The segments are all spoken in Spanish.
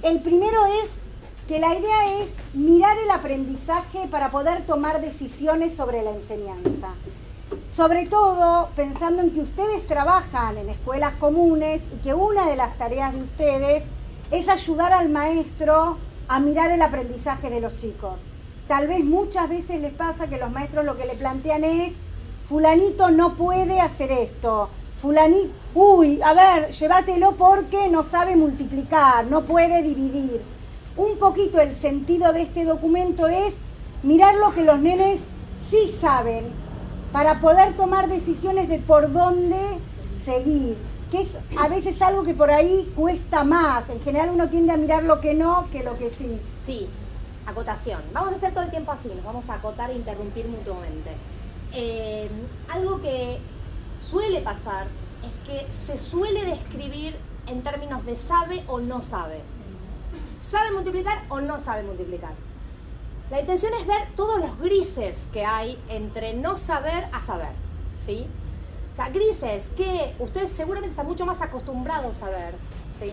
El primero es que la idea es mirar el aprendizaje para poder tomar decisiones sobre la enseñanza. Sobre todo pensando en que ustedes trabajan en escuelas comunes y que una de las tareas de ustedes es ayudar al maestro a mirar el aprendizaje de los chicos. Tal vez muchas veces les pasa que los maestros lo que le plantean es: fulanito no puede hacer esto, fulanito, uy, a ver, llévatelo porque no sabe multiplicar, no puede dividir. Un poquito el sentido de este documento es mirar lo que los nenes sí saben para poder tomar decisiones de por dónde seguir, que es a veces algo que por ahí cuesta más. En general uno tiende a mirar lo que no que lo que sí. Sí, acotación. Vamos a hacer todo el tiempo así, nos vamos a acotar e interrumpir mutuamente. Algo que suele pasar es que se suele describir en términos de sabe o no sabe. ¿Sabe multiplicar o no sabe multiplicar? La intención es ver todos los grises que hay entre no saber a saber, ¿sí? O sea, grises que ustedes seguramente están mucho más acostumbrados a ver, ¿sí?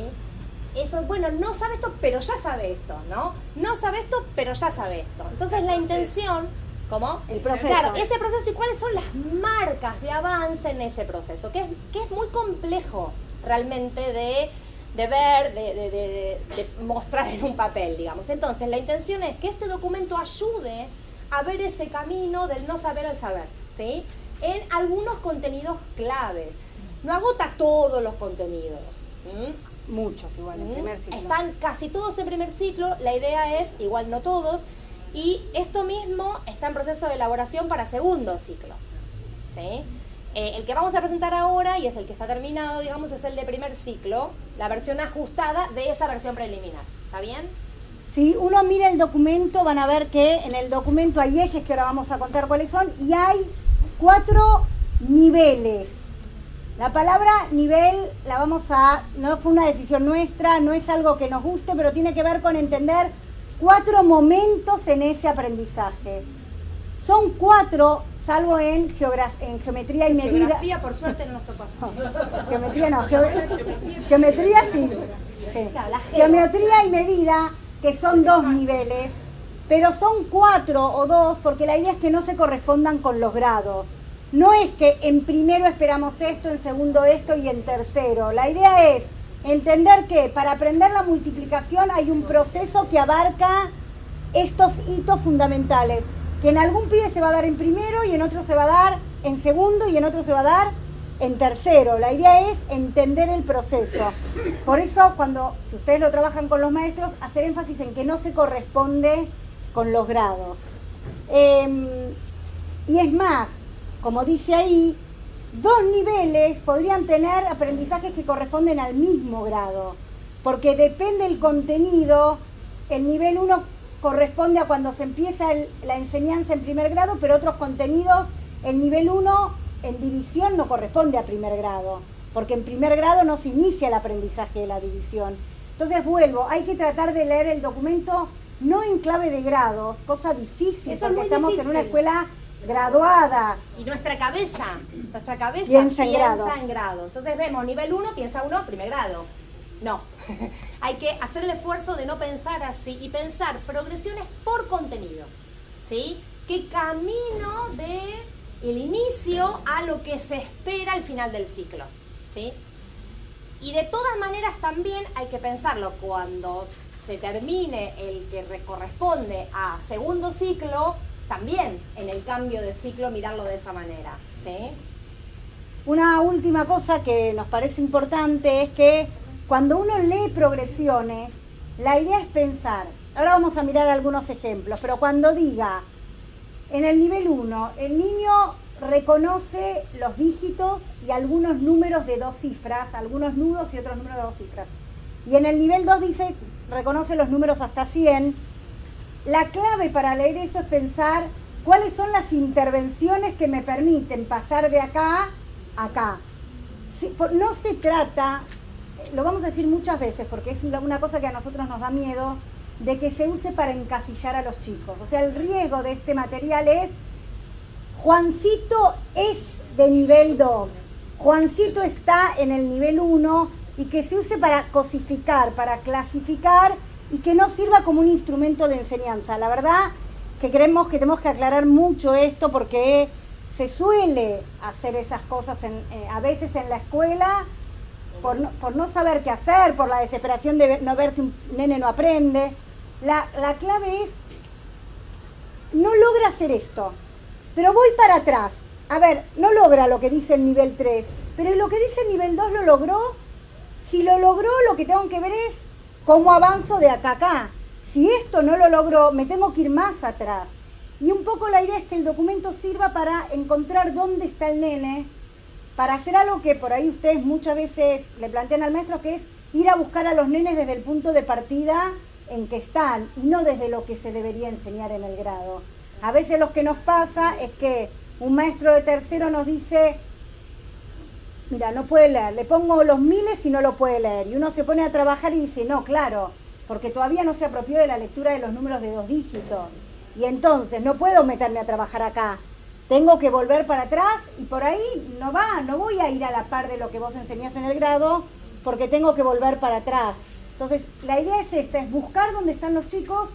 Eso, bueno, no sabe esto, pero ya sabe esto, ¿no? No sabe esto, pero ya sabe esto. Entonces la intención, ¿cómo? El proceso. Claro, ese proceso y cuáles son las marcas de avance en ese proceso, que es muy complejo realmente de ver, de mostrar en un papel, digamos. Entonces, la intención es que este documento ayude a ver ese camino del no saber al saber, ¿sí? En algunos contenidos claves. No agota todos los contenidos. Muchos igual, en primer ciclo. Están casi todos en primer ciclo, la idea es, igual no todos, y esto mismo está en proceso de elaboración para segundo ciclo, ¿sí? El que vamos a presentar ahora, y es el que está terminado, digamos, es el de primer ciclo, la versión ajustada de esa versión preliminar. ¿Está bien? Si uno mira el documento, van a ver que en el documento hay ejes que ahora vamos a contar cuáles son, y hay 4 niveles. La palabra nivel la vamos a, no fue una decisión nuestra, no es algo que nos guste, pero tiene que ver con entender 4 momentos en ese aprendizaje. Son 4, salvo en geometría y medida. Geografía, por suerte, no nos tocó así. Geometría no, geometría sí. Sí. Claro, la Geometría y medida, que son 2 niveles, pero son 4 o 2 porque la idea es que no se correspondan con los grados. No es que en primero esperamos esto, en segundo esto y en tercero. La idea es entender que para aprender la multiplicación hay un proceso que abarca estos hitos fundamentales, que en algún pibe se va a dar en primero y en otro se va a dar en segundo y en otro se va a dar en tercero. La idea es entender el proceso. Por eso, si ustedes lo trabajan con los maestros, hacer énfasis en que no se corresponde con los grados. Y es más, como dice ahí, 2 niveles podrían tener aprendizajes que corresponden al mismo grado, porque depende del contenido. El nivel 1 corresponde a cuando se empieza la enseñanza en primer grado, pero otros contenidos, el nivel 1 en división no corresponde a primer grado, porque en primer grado no se inicia el aprendizaje de la división. Entonces vuelvo, hay que tratar de leer el documento no en clave de grados, cosa difícil, eso porque estamos difícil. En una escuela graduada. Y nuestra cabeza piensa en grados. Entonces vemos nivel 1, piensa uno, primer grado. No, hay que hacer el esfuerzo de no pensar así y pensar progresiones por contenido, ¿sí? ¿Qué camino de el inicio a lo que se espera al final del ciclo, ¿sí? Y de todas maneras también hay que pensarlo cuando se termine el que corresponde a segundo ciclo, también en el cambio de ciclo mirarlo de esa manera, ¿sí? Una última cosa que nos parece importante es que cuando uno lee progresiones, la idea es pensar, ahora vamos a mirar algunos ejemplos, pero cuando diga, en el nivel 1, el niño reconoce los dígitos y algunos números de 2 cifras, algunos nudos y otros números de 2 cifras. Y en el nivel 2 dice, reconoce los números hasta 100. La clave para leer eso es pensar cuáles son las intervenciones que me permiten pasar de acá a acá. No se trata, lo vamos a decir muchas veces porque es una cosa que a nosotros nos da miedo, de que se use para encasillar a los chicos. O sea, el riesgo de este material es, Juancito es de nivel 2, Juancito está en el nivel 1, y que se use para cosificar, para clasificar y que no sirva como un instrumento de enseñanza. La verdad que creemos que tenemos que aclarar mucho esto porque se suele hacer esas cosas a veces en la escuela por no saber qué hacer, por la desesperación de no ver que un nene no aprende. La clave es, no logra hacer esto, pero voy para atrás. A ver, no logra lo que dice el nivel 3, pero lo que dice el nivel 2 lo logró. Si lo logró, lo que tengo que ver es cómo avanzo de acá a acá. Si esto no lo logró, me tengo que ir más atrás. Y un poco la idea es que el documento sirva para encontrar dónde está el nene, para hacer algo que por ahí ustedes muchas veces le plantean al maestro, que es ir a buscar a los nenes desde el punto de partida en que están, y no desde lo que se debería enseñar en el grado. A veces lo que nos pasa es que un maestro de tercero nos dice, mira, no puede leer, le pongo los miles y no lo puede leer. Y uno se pone a trabajar y dice, no, claro, porque todavía no se apropió de la lectura de los números de 2 dígitos. Y entonces no puedo meterme a trabajar acá. Tengo que volver para atrás y por ahí no voy a ir a la par de lo que vos enseñás en el grado porque tengo que volver para atrás. Entonces, la idea es esta, es buscar dónde están los chicos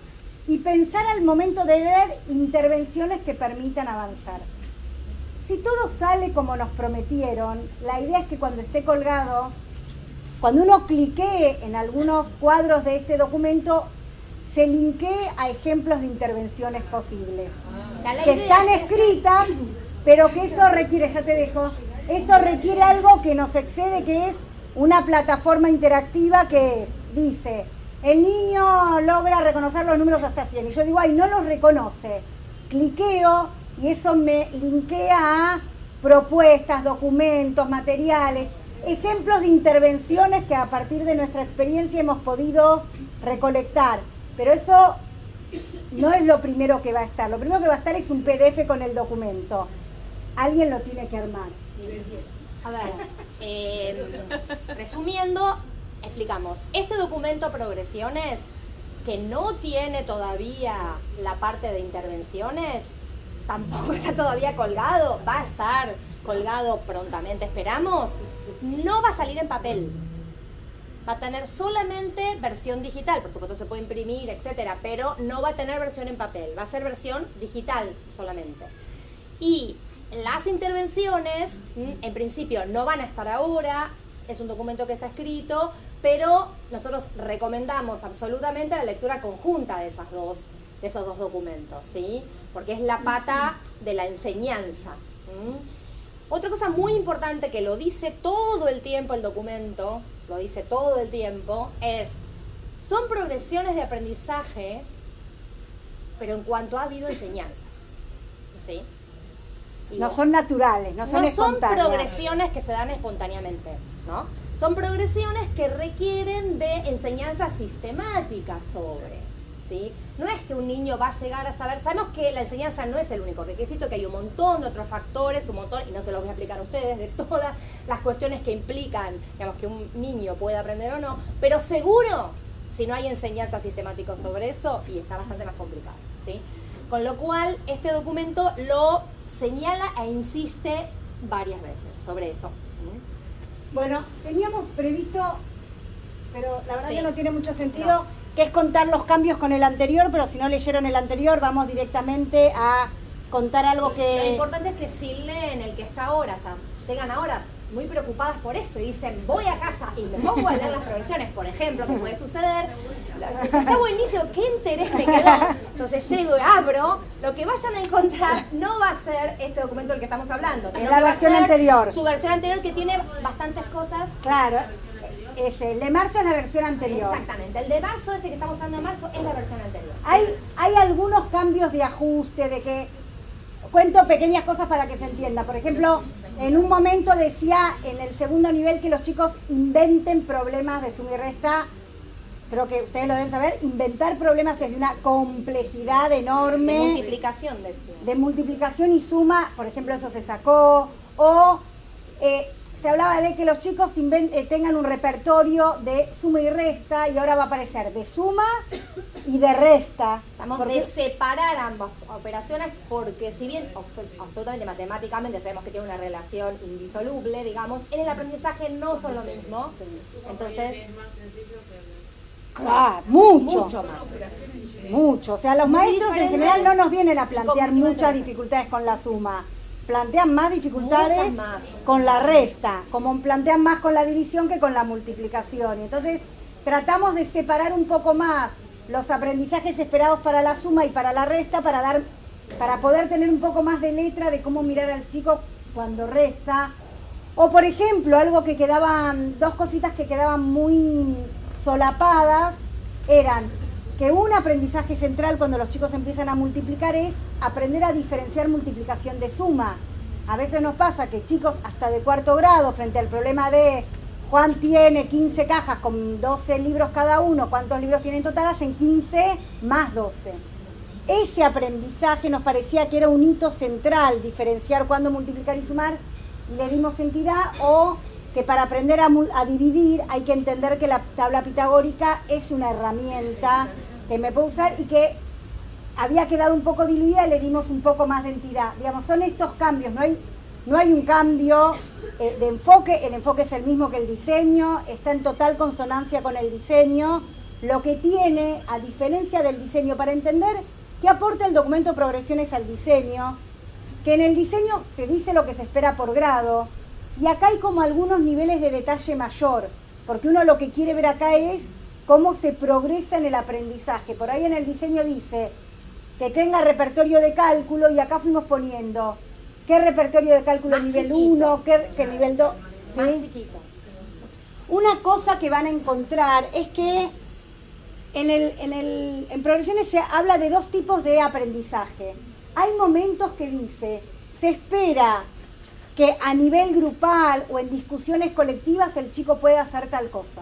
y pensar al momento de leer intervenciones que permitan avanzar. Si todo sale como nos prometieron, la idea es que cuando esté colgado, cuando uno cliquee en algunos cuadros de este documento, se linkee a ejemplos de intervenciones posibles. O sea, que están escritas, pero que eso requiere, ya te dejo, eso requiere algo que nos excede, que es una plataforma interactiva que dice, el niño logra reconocer los números hasta 100. Y yo digo, ay, no los reconoce. Cliqueo y eso me linkea a propuestas, documentos, materiales, ejemplos de intervenciones que a partir de nuestra experiencia hemos podido recolectar. Pero eso no es lo primero que va a estar. Lo primero que va a estar es un PDF con el documento. Alguien lo tiene que armar. A ver, resumiendo, explicamos. Este documento Progresiones, que no tiene todavía la parte de intervenciones, tampoco está todavía colgado, va a estar colgado prontamente, esperamos. No va a salir en papel. Va a tener solamente versión digital, por supuesto se puede imprimir, etcétera, pero no va a tener versión en papel, va a ser versión digital solamente. Y las intervenciones, en principio, no van a estar ahora, es un documento que está escrito, pero nosotros recomendamos absolutamente la lectura conjunta de esos dos documentos, ¿sí? Porque es la pata de la enseñanza. Otra cosa muy importante que lo dice todo el tiempo el documento, lo dice todo el tiempo, son progresiones de aprendizaje, pero en cuanto ha habido enseñanza, ¿sí? No son naturales, no son espontáneas. No son progresiones que se dan espontáneamente, ¿no? Son progresiones que requieren de enseñanza sistemática sobre, ¿sí? No es que un niño va a llegar a saber, sabemos que la enseñanza no es el único requisito, que hay un montón de otros factores, un montón, y no se los voy a explicar a ustedes, de todas las cuestiones que implican, digamos, que un niño pueda aprender o no, pero seguro, si no hay enseñanza sistemática sobre eso, y está bastante más complicado, ¿sí? Con lo cual, este documento lo señala e insiste varias veces sobre eso. Bueno, teníamos previsto, pero la verdad Sí. que no tiene mucho sentido, No. que es contar los cambios con el anterior, pero si no leyeron el anterior, vamos directamente a contar algo que... Lo importante es que si leen el que está ahora, o sea, llegan ahora muy preocupadas por esto y dicen, voy a casa y me pongo a leer las progresiones, por ejemplo, que puede suceder, está buenísimo, qué interés me quedó. Entonces llego y abro, lo que vayan a encontrar no va a ser este documento del que estamos hablando, sino Es la que va a versión ser anterior. su versión anterior, que tiene bastantes cosas. Claro, el de marzo es la versión anterior. Exactamente, el de marzo, ese que estamos hablando de marzo, es la versión anterior. Hay algunos cambios de ajuste, de que... Cuento pequeñas cosas para que se entienda. Por ejemplo, en un momento decía en el segundo nivel que los chicos inventen problemas de suma y resta. Creo que ustedes lo deben saber. Inventar problemas es de una complejidad enorme. De multiplicación, decía. De multiplicación y suma, por ejemplo, eso se sacó. O se hablaba de que los chicos tengan un repertorio de suma y resta, y ahora va a aparecer de suma y de resta. Estamos porque de separar ambas operaciones porque si bien absolutamente matemáticamente sabemos que tiene una relación indisoluble, digamos, en el aprendizaje no son lo mismo. Entonces, Es más sencillo que claro, mucho. mucho más. Mucho. O sea, los Muy maestros en diferentes general no nos vienen a plantear cognitivamente. muchas dificultades con la suma. Plantean más dificultades Muchas más. con la resta, como plantean más con la división que con la multiplicación. Y entonces tratamos de separar un poco más los aprendizajes esperados para la suma y para la resta para poder tener un poco más de letra de cómo mirar al chico cuando resta. O por ejemplo, dos cositas que quedaban muy solapadas eran que un aprendizaje central cuando los chicos empiezan a multiplicar es aprender a diferenciar multiplicación de suma. A veces nos pasa que chicos hasta de cuarto grado, frente al problema de Juan tiene 15 cajas con 12 libros cada uno, ¿cuántos libros tiene en total? Hacen 15 más 12. Ese aprendizaje nos parecía que era un hito central, diferenciar cuándo multiplicar y sumar, y le dimos entidad, o que para aprender a dividir hay que entender que la tabla pitagórica es una herramienta que me puedo usar y que había quedado un poco diluida y le dimos un poco más de entidad. Digamos, son estos cambios, no hay un cambio de enfoque, el enfoque es el mismo que el diseño, está en total consonancia con el diseño. Lo que tiene, a diferencia del diseño, para entender qué aporta el documento de progresiones al diseño, que en el diseño se dice lo que se espera por grado, y acá hay como algunos niveles de detalle mayor, porque uno lo que quiere ver acá es cómo se progresa en el aprendizaje. Por ahí en el diseño dice que tenga repertorio de cálculo, y acá fuimos poniendo qué repertorio de cálculo Más nivel chiquito. 1, qué nivel 2. Más ¿sí? chiquito. Una cosa que van a encontrar es que en progresiones se habla de dos tipos de aprendizaje. Hay momentos que dice, se espera que a nivel grupal o en discusiones colectivas el chico pueda hacer tal cosa.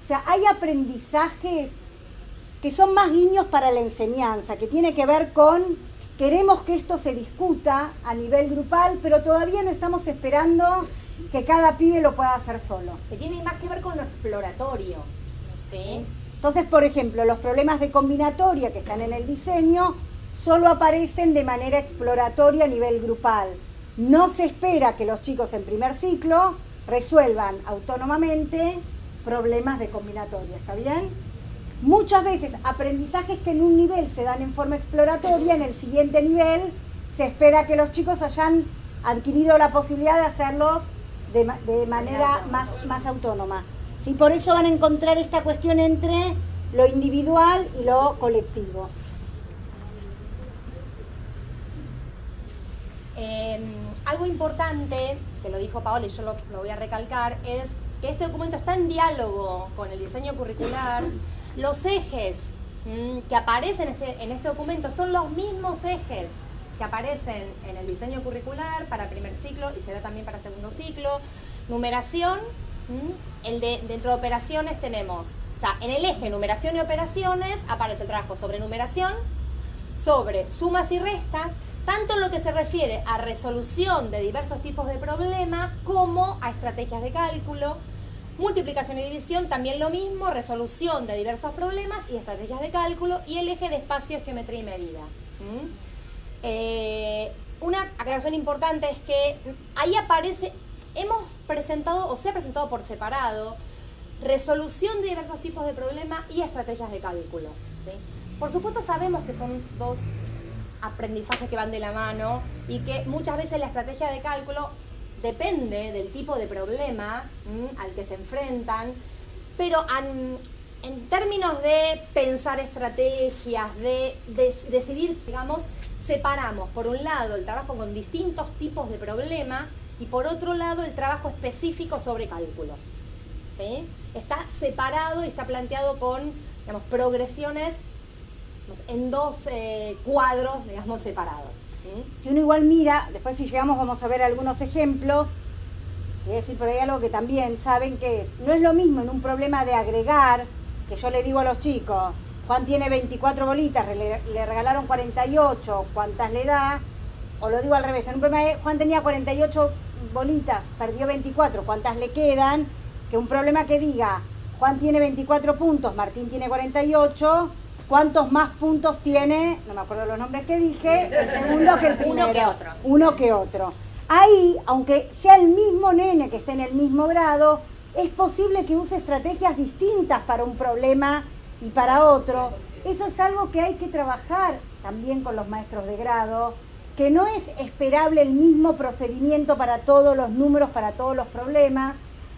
O sea, hay aprendizajes que son más guiños para la enseñanza, que tiene que ver con queremos que esto se discuta a nivel grupal, pero todavía no estamos esperando que cada pibe lo pueda hacer solo. Que tiene más que ver con lo exploratorio. ¿Sí? Entonces, por ejemplo, los problemas de combinatoria que están en el diseño solo aparecen de manera exploratoria a nivel grupal. No se espera que los chicos en primer ciclo resuelvan autónomamente problemas de combinatoria, ¿está bien? Muchas veces aprendizajes que en un nivel se dan en forma exploratoria, en el siguiente nivel se espera que los chicos hayan adquirido la posibilidad de hacerlos de manera más autónoma. ¿Sí? Por eso van a encontrar esta cuestión entre lo individual y lo colectivo. Algo importante, que lo dijo Paola y yo lo voy a recalcar, es que este documento está en diálogo con el diseño curricular. Los ejes que aparecen en este documento son los mismos ejes que aparecen en el diseño curricular para primer ciclo y será también para segundo ciclo. Numeración, dentro de operaciones tenemos, o sea, en el eje numeración y operaciones aparece el trabajo sobre numeración, sobre sumas y restas, tanto en lo que se refiere a resolución de diversos tipos de problemas como a estrategias de cálculo. Multiplicación y división, también lo mismo, resolución de diversos problemas y estrategias de cálculo, y el eje de espacio, geometría y medida. Una aclaración importante es que ahí aparece, se ha presentado por separado resolución de diversos tipos de problemas y estrategias de cálculo. ¿Sí? Por supuesto sabemos que son dos aprendizajes que van de la mano y que muchas veces la estrategia de cálculo depende del tipo de problema al que se enfrentan, pero en términos de pensar estrategias, de decidir, digamos, separamos por un lado el trabajo con distintos tipos de problema y por otro lado el trabajo específico sobre cálculo. ¿Sí? Está separado y está planteado con, digamos, progresiones en dos cuadros, digamos, separados. Si uno igual mira, después si llegamos vamos a ver algunos ejemplos, voy a decir por ahí algo que también saben que es, no es lo mismo en un problema de agregar, que yo le digo a los chicos, Juan tiene 24 bolitas, le regalaron 48, ¿cuántas le da? O lo digo al revés, en un problema de Juan tenía 48 bolitas, perdió 24, ¿cuántas le quedan? Que un problema que diga, Juan tiene 24 puntos, Martín tiene 48, cuántos más puntos tiene, no me acuerdo los nombres que dije, el segundo que el primero. Uno que otro. Uno que otro. Ahí, aunque sea el mismo nene que esté en el mismo grado, es posible que use estrategias distintas para un problema y para otro. Eso es algo que hay que trabajar también con los maestros de grado, que no es esperable el mismo procedimiento para todos los números, para todos los problemas.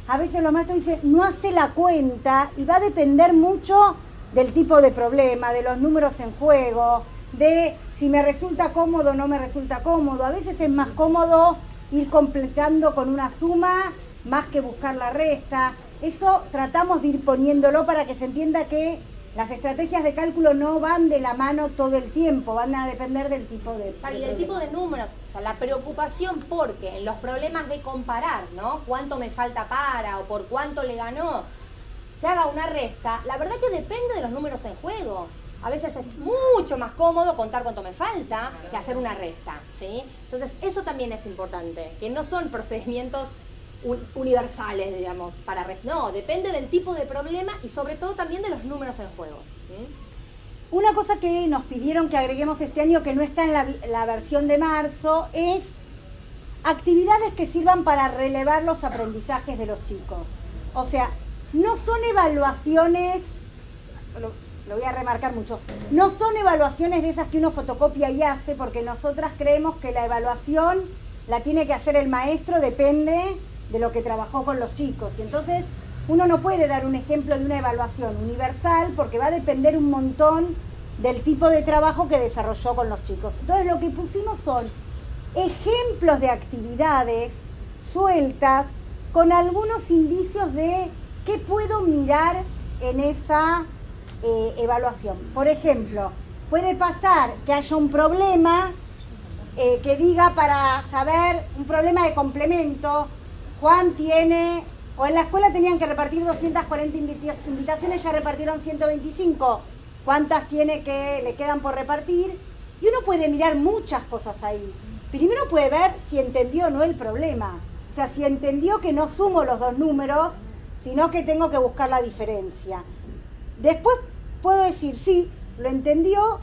A veces los maestros dicen, no hace la cuenta, y va a depender mucho del tipo de problema, de los números en juego, de si me resulta cómodo o no me resulta cómodo. A veces es más cómodo ir completando con una suma más que buscar la resta. Eso tratamos de ir poniéndolo para que se entienda que las estrategias de cálculo no van de la mano todo el tiempo, van a depender del tipo de Y del tipo de números, o sea, la preocupación porque en los problemas de comparar, ¿no? Cuánto me falta para o por cuánto le ganó, se haga una resta, la verdad que depende de los números en juego. A veces es mucho más cómodo contar cuánto me falta que hacer una resta, ¿sí? Entonces, eso también es importante, que no son procedimientos universales, digamos, para no, depende del tipo de problema y sobre todo también de los números en juego. ¿Sí? Una cosa que nos pidieron que agreguemos este año, que no está en la versión de marzo, es actividades que sirvan para relevar los aprendizajes de los chicos. O sea, no son evaluaciones, lo voy a remarcar mucho, no son evaluaciones de esas que uno fotocopia y hace, porque nosotras creemos que la evaluación la tiene que hacer el maestro, depende de lo que trabajó con los chicos. Y entonces uno no puede dar un ejemplo de una evaluación universal porque va a depender un montón del tipo de trabajo que desarrolló con los chicos. Entonces lo que pusimos son ejemplos de actividades sueltas con algunos indicios de qué puedo mirar en esa evaluación. Por ejemplo, puede pasar que haya un problema que diga, para saber un problema de complemento, Juan tiene, o en la escuela tenían que repartir 240 invitaciones, ya repartieron 125. ¿Cuántas tiene que le quedan por repartir? Y uno puede mirar muchas cosas ahí. Primero puede ver si entendió o no el problema. O sea, si entendió que no sumo los dos números, sino que tengo que buscar la diferencia. Después puedo decir, sí, lo entendió,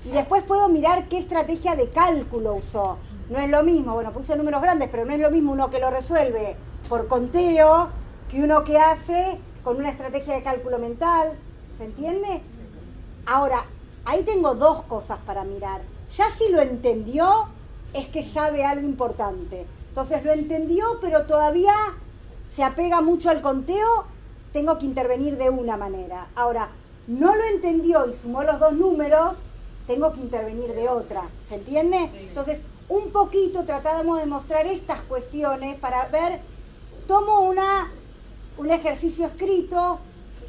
y después puedo mirar qué estrategia de cálculo usó. No es lo mismo, bueno, puse números grandes, pero no es lo mismo uno que lo resuelve por conteo que uno que hace con una estrategia de cálculo mental. ¿Se entiende? Ahora, ahí tengo dos cosas para mirar. Ya si lo entendió, es que sabe algo importante. Entonces lo entendió, pero todavía se apega mucho al conteo, tengo que intervenir de una manera. Ahora, no lo entendió y sumó los dos números, tengo que intervenir de otra. ¿Se entiende? Entonces, un poquito tratamos de mostrar estas cuestiones para ver, tomo un ejercicio escrito,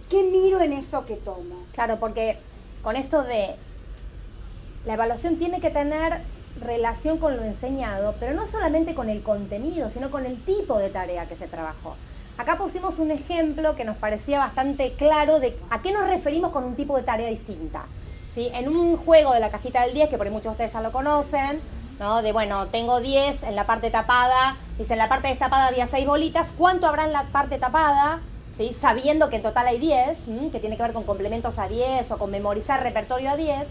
¿qué miro en eso que tomo? Claro, porque con esto de la evaluación tiene que tener relación con lo enseñado, pero no solamente con el contenido, sino con el tipo de tarea que se trabajó. Acá pusimos un ejemplo que nos parecía bastante claro de a qué nos referimos con un tipo de tarea distinta. ¿Sí? En un juego de la cajita del 10, que por ahí muchos de ustedes ya lo conocen, ¿no? De bueno, tengo 10 en la parte tapada, dice en la parte destapada había 6 bolitas, ¿cuánto habrá en la parte tapada? ¿Sí? Sabiendo que en total hay 10, que tiene que ver con complementos a 10 o con memorizar repertorio a 10.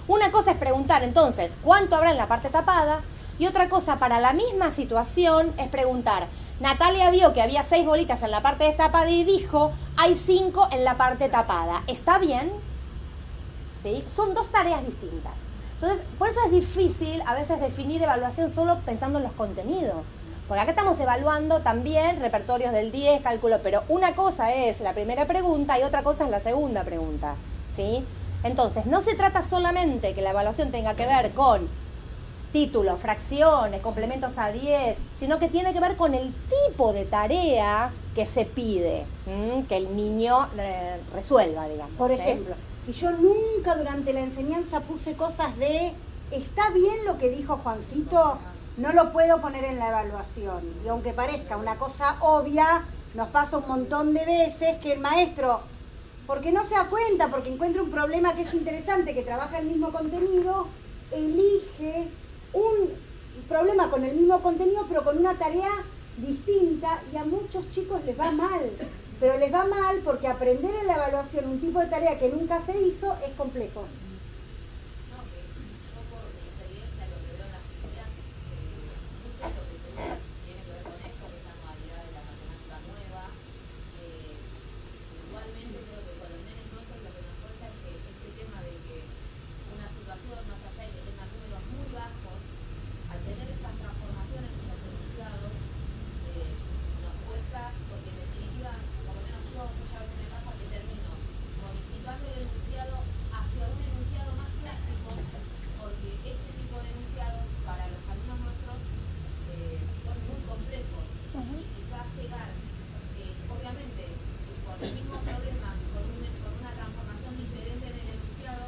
Una cosa es preguntar entonces, ¿cuánto habrá en la parte tapada? Y otra cosa para la misma situación es preguntar, Natalia vio que había 6 bolitas en la parte destapada y dijo, hay 5 en la parte tapada. ¿Está bien? ¿Sí? Son dos tareas distintas. Entonces, por eso es difícil a veces definir evaluación solo pensando en los contenidos. Porque acá estamos evaluando también repertorios del 10, cálculo, pero una cosa es la primera pregunta y otra cosa es la segunda pregunta, ¿sí? Entonces, no se trata solamente que la evaluación tenga que ver con títulos, fracciones, complementos a 10, sino que tiene que ver con el tipo de tarea que se pide, que el niño resuelva, digamos. Por ¿sí? ejemplo, si yo nunca durante la enseñanza puse cosas de, ¿está bien lo que dijo Juancito? No lo puedo poner en la evaluación. Y aunque parezca una cosa obvia, nos pasa un montón de veces que el maestro, porque no se da cuenta, porque encuentra un problema que es interesante, que trabaja el mismo contenido, elige un problema con el mismo contenido, pero con una tarea distinta, y a muchos chicos les va mal, pero les va mal porque aprender en la evaluación un tipo de tarea que nunca se hizo es complejo. No, que yo por mi experiencia, lo que veo en las ideas, mucho de lo que se usa tiene que ver con esto, que es la modalidad de la matemática nueva. Igualmente creo que con los nenes nuestros lo que nos cuesta es que este tema de que una situación más allá de que tenga números muy bajos, al tener estas transformaciones en los enunciados, nos cuesta, porque en definitiva, por lo menos yo muchas veces me pasa que termino modificando el enunciado hacia un enunciado más clásico, porque este tipo de enunciados para los alumnos nuestros son muy complejos y quizás llegar, obviamente, con el mismo problema, con una transformación diferente en el enunciado,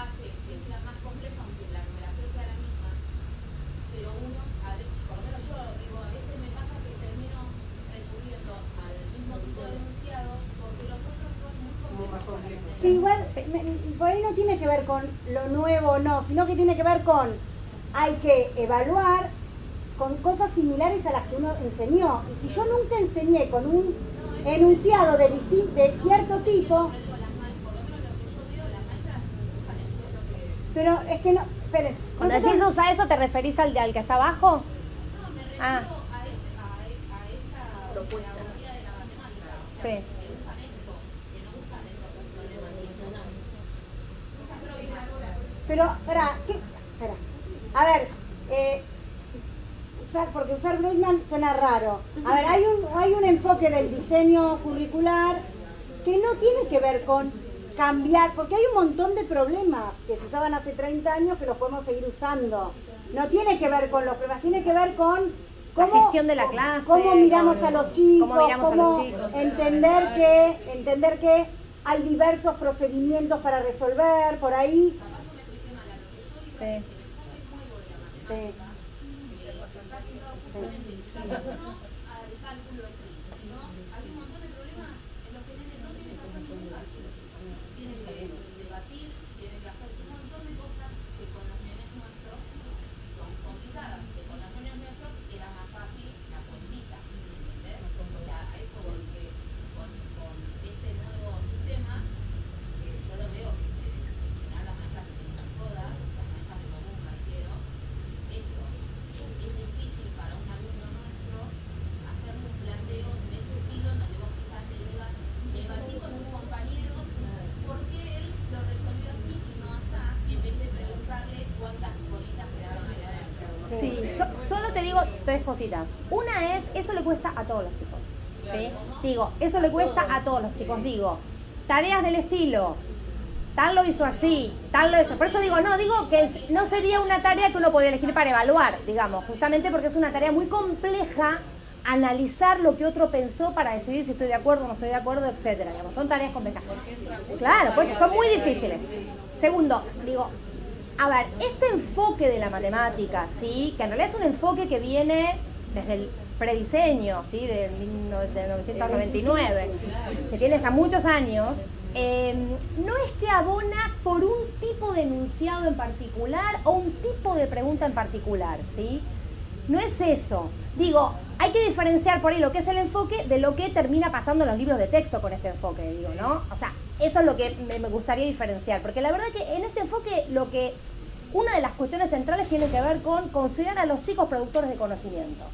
hace que sea más complejo, aunque la numeración sea la misma, pero uno, por lo menos yo digo, a veces me pasa que termino recurriendo al mismo tipo de enunciado porque los otros son muy complejos. Sí, igual, por ahí no tiene que ver con lo nuevo o no, sino que tiene que ver con, hay que evaluar con cosas similares a las que uno enseñó. Y si yo nunca enseñé con un enunciado de cierto tipo, pero es que no, esperen. Cuando decís usa eso, ¿te referís al que está abajo? No, me refiero Ah. a esta pedagogía de la matemática. Sí. Que usan esto, que no usan esos problemas. Pero, espera. A ver, porque usar Broadman suena raro. A ver, hay un enfoque del diseño curricular que no tiene que ver con cambiar, porque hay un montón de problemas que se usaban hace 30 años que los podemos seguir usando. No tiene que ver con los problemas, tiene que ver con La gestión de la clase, cómo miramos con- a los chicos, cómo miramos a los chicos. entender que hay diversos procedimientos para resolver, por ahí. Sí. Sí. No al cálculo en sí, sino hay un montón de problemas en los que el nene no tiene que hacer muy fácil. Tiene que debatir, tiene que hacer un montón de cosas que con los nenes nuestros son complicadas, que con los nenes nuestros era más fácil la cuentita, ¿entendés? O sea, a eso voy, que con este nuevo sistema, yo lo veo que en general las maestras que utilizan todas, las maestras de común me refiero, esto es difícil para un alumno nuestro hacerle un planteo de este estilo en donde vos quizás te debas debatir con tus compañeros por qué él lo resolvió así y no asá, en vez de preguntarle cuántas bolitas quedaron ahí adentro. Sí, solo te digo tres cositas. Una es, eso le cuesta a todos los chicos. ¿Sí? Digo, eso le cuesta a todos los chicos. Digo, tareas del estilo, tal lo hizo así, tal lo hizo. Por eso digo, no, digo que no sería una tarea que uno podría elegir para evaluar, digamos, justamente porque es una tarea muy compleja analizar lo que otro pensó para decidir si estoy de acuerdo o no estoy de acuerdo, etcétera. Digamos, son tareas complejas. Claro, pues son muy difíciles. Segundo, digo, a ver, este enfoque de la matemática, ¿sí? Que en realidad es un enfoque que viene desde el prediseño, ¿sí? De 1999, que tiene ya muchos años, no es que abona por un tipo de enunciado en particular o un tipo de pregunta en particular, ¿sí? No es eso. Digo, hay que diferenciar por ahí lo que es el enfoque de lo que termina pasando en los libros de texto con este enfoque, digo, ¿no? O sea, eso es lo que me gustaría diferenciar, porque la verdad que en este enfoque una de las cuestiones centrales tiene que ver con considerar a los chicos productores de conocimiento.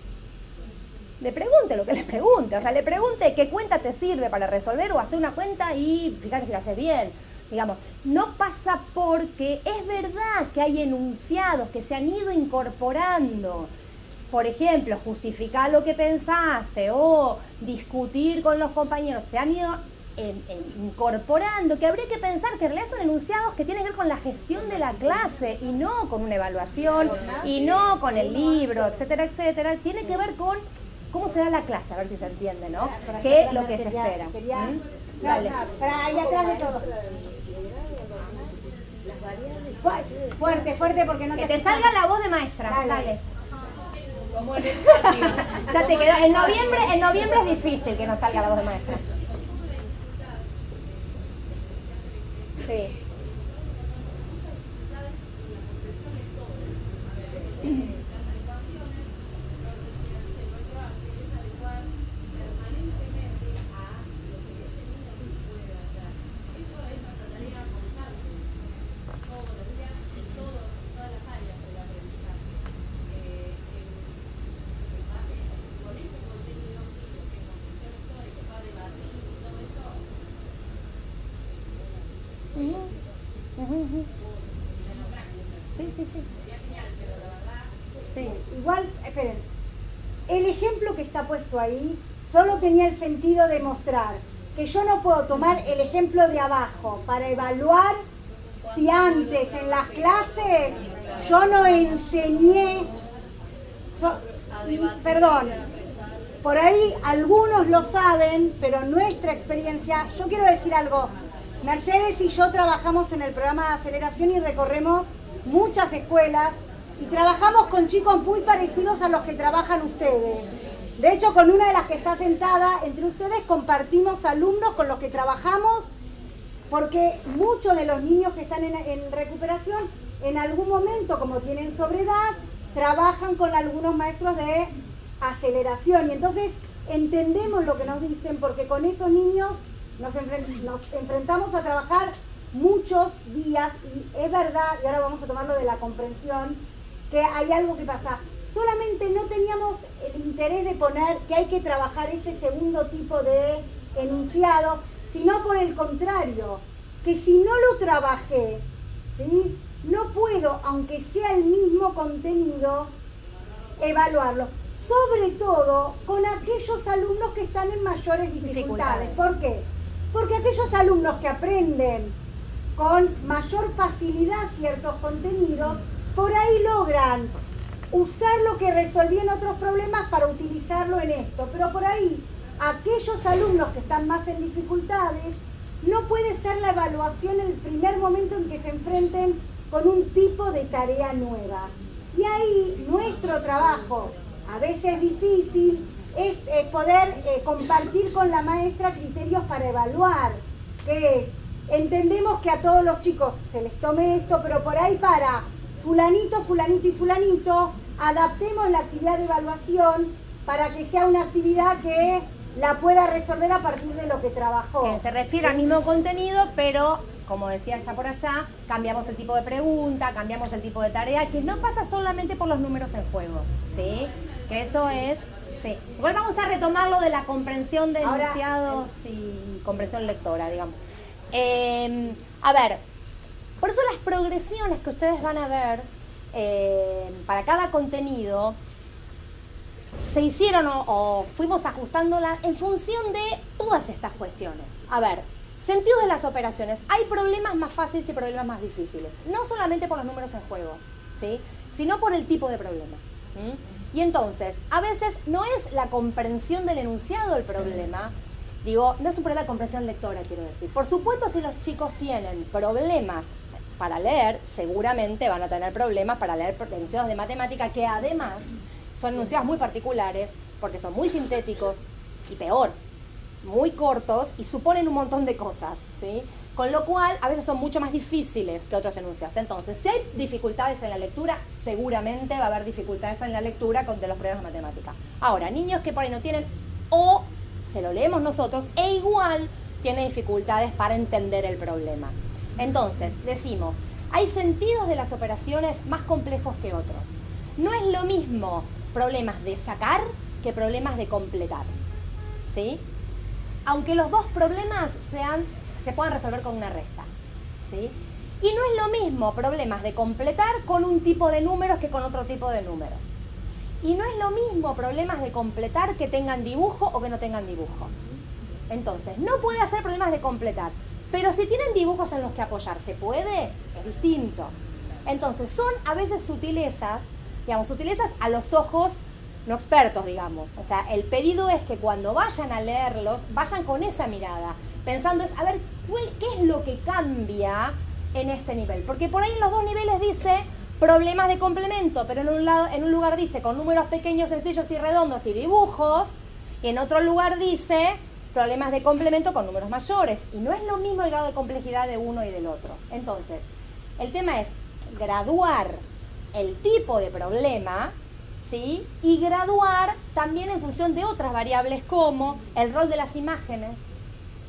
Le pregunte lo que le pregunte, o sea, le pregunte qué cuenta te sirve para resolver o hacer una cuenta y fíjate si la haces bien. Digamos, no pasa porque es verdad que hay enunciados que se han ido incorporando. Por ejemplo, justificar lo que pensaste o discutir con los compañeros, se han ido incorporando, que habría que pensar que en realidad son enunciados que tienen que ver con la gestión de la clase y no con una evaluación y no con el libro, etcétera, etcétera. Tiene que ver con cómo se da la clase, a ver si se entiende, ¿no? ¿Qué es lo que se espera? Dale. Para ahí atrás de todo. Fuerte, fuerte porque no Que te salga la voz de maestra, Dale. dale. Como en el Ya te quedó. En noviembre es difícil que nos salga la voz de maestra. Sí. Sí, sí, sí. Sí. Igual, esperen, el ejemplo que está puesto ahí solo tenía el sentido de mostrar que yo no puedo tomar el ejemplo de abajo para evaluar si antes en las clases yo no enseñé, perdón, por ahí algunos lo saben, pero nuestra experiencia, yo quiero decir algo, Mercedes y yo trabajamos en el programa de aceleración y recorremos muchas escuelas y trabajamos con chicos muy parecidos a los que trabajan ustedes. De hecho, con una de las que está sentada entre ustedes compartimos alumnos con los que trabajamos, porque muchos de los niños que están en recuperación, en algún momento, como tienen sobredad, trabajan con algunos maestros de aceleración. Y entonces entendemos lo que nos dicen, porque con esos niños nos enfrentamos a trabajar muchos días. Y es verdad, y ahora vamos a tomarlo de la comprensión, que hay algo que pasa. Solamente no teníamos el interés de poner que hay que trabajar ese segundo tipo de enunciado, sino por el contrario, que si no lo trabajé, ¿sí?, no puedo, aunque sea el mismo contenido, evaluarlo. Sobre todo con aquellos alumnos que están en mayores dificultades. ¿Por qué? Porque aquellos alumnos que aprenden con mayor facilidad ciertos contenidos, por ahí logran usar lo que resolvían otros problemas para utilizarlo en esto. Pero por ahí, aquellos alumnos que están más en dificultades, no puede ser la evaluación el primer momento en que se enfrenten con un tipo de tarea nueva. Y ahí nuestro trabajo, a veces difícil, es poder compartir con la maestra criterios para evaluar, que es, entendemos que a todos los chicos se les tome esto, pero por ahí para fulanito, fulanito y fulanito, adaptemos la actividad de evaluación para que sea una actividad que la pueda resolver a partir de lo que trabajó. Que se refiere al mismo contenido, pero, como decía ya por allá, cambiamos el tipo de pregunta, cambiamos el tipo de tarea, que no pasa solamente por los números en juego, ¿sí? Que eso es... Sí. Igual vamos a retomar lo de la comprensión de enunciados y comprensión lectora, digamos. A ver, por eso las progresiones que ustedes van a ver para cada contenido se hicieron o fuimos ajustándolas en función de todas estas cuestiones. A ver, sentido de las operaciones. Hay problemas más fáciles y problemas más difíciles. No solamente por los números en juego, ¿sí?, sino por el tipo de problema. Y entonces, a veces no es la comprensión del enunciado el problema. Digo, no es un problema de comprensión lectora, quiero decir. Por supuesto, si los chicos tienen problemas para leer, seguramente van a tener problemas para leer enunciados de matemática, que además son enunciados muy particulares, porque son muy sintéticos y peor, muy cortos y suponen un montón de cosas, ¿sí? Con lo cual, a veces son mucho más difíciles que otros enunciados. Entonces, si hay dificultades en la lectura, seguramente va a haber dificultades en la lectura de los problemas de matemática. Ahora, niños que por ahí no tienen, o se lo leemos nosotros, e igual tiene dificultades para entender el problema. Entonces, decimos, hay sentidos de las operaciones más complejos que otros. No es lo mismo problemas de sacar que problemas de completar, ¿sí? Aunque los dos problemas se puedan resolver con una resta, ¿sí? Y no es lo mismo problemas de completar con un tipo de números que con otro tipo de números. Y no es lo mismo problemas de completar que tengan dibujo o que no tengan dibujo. Entonces, no puede hacer problemas de completar, pero si tienen dibujos en los que apoyar, ¿se puede? Es distinto. Entonces, son a veces sutilezas, digamos, sutilezas a los ojos no expertos, digamos. O sea, el pedido es que cuando vayan a leerlos, vayan con esa mirada, pensando a ver, ¿qué es lo que cambia en este nivel? Porque por ahí en los dos niveles dice problemas de complemento, pero en un lugar dice con números pequeños, sencillos y redondos y dibujos, y en otro lugar dice problemas de complemento con números mayores. Y no es lo mismo el grado de complejidad de uno y del otro. Entonces, el tema es graduar el tipo de problema, ¿sí?, y graduar también en función de otras variables como el rol de las imágenes,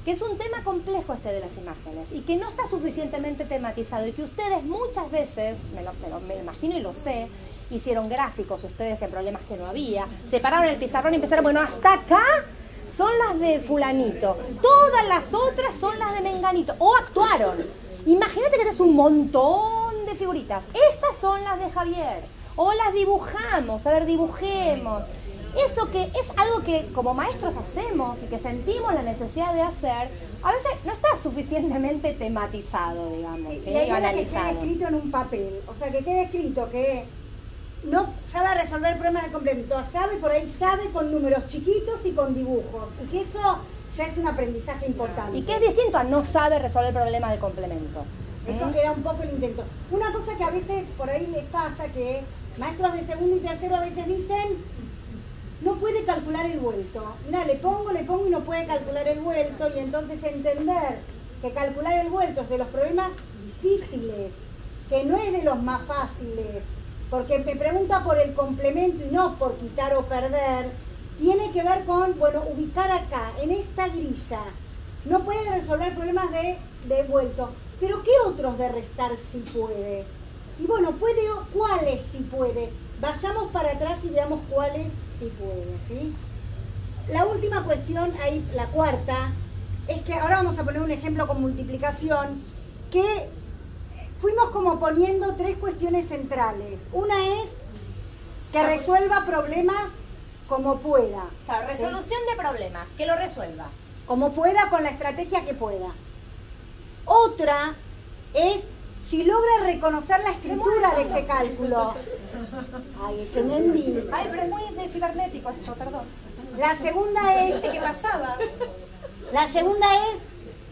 que es un tema complejo este de las imágenes y que no está suficientemente tematizado y que ustedes muchas veces, me lo imagino y lo sé, hicieron gráficos ustedes en problemas que no había, separaron el pizarrón y empezaron, bueno, hasta acá son las de fulanito, todas las otras son las de menganito, o actuaron. Imagínate que tenés un montón de figuritas. Estas son las de Javier. O las dibujamos, a ver, dibujemos. Eso que es algo que como maestros hacemos y que sentimos la necesidad de hacer, a veces no está suficientemente tematizado, digamos, Sí, ¿sí? la idea es que Analizado. quede escrito en un papel, o sea, que quede escrito que no sabe resolver problemas de complemento, sabe con números chiquitos y con dibujos, y que eso ya es un aprendizaje importante. Y que es distinto a no sabe resolver problemas de complemento. Eso era un poco el intento. Una cosa que a veces por ahí les pasa, que maestros de segundo y tercero a veces dicen, no puede calcular el vuelto. Mira, le pongo y no puede calcular el vuelto, y entonces entender que calcular el vuelto es de los problemas difíciles, que no es de los más fáciles, porque me pregunta por el complemento y no por quitar o perder, tiene que ver con, bueno, ubicar acá, en esta grilla. No puede resolver problemas de vuelto, pero ¿qué otros de restar sí puede? Y bueno, ¿cuáles sí puede? Vayamos para atrás y veamos cuáles sí puede, ¿sí? La última cuestión, ahí la cuarta, es que ahora vamos a poner un ejemplo con multiplicación, que fuimos como poniendo 3 cuestiones centrales. Una es que resuelva problemas como pueda. Claro, resolución de problemas, que lo resuelva. Como pueda, con la estrategia que pueda. Otra es si logra reconocer la escritura de ese cálculo. Ay, Echemendi. Ay, pero es muy cibernético esto, perdón. La segunda es, ¿Qué pasaba?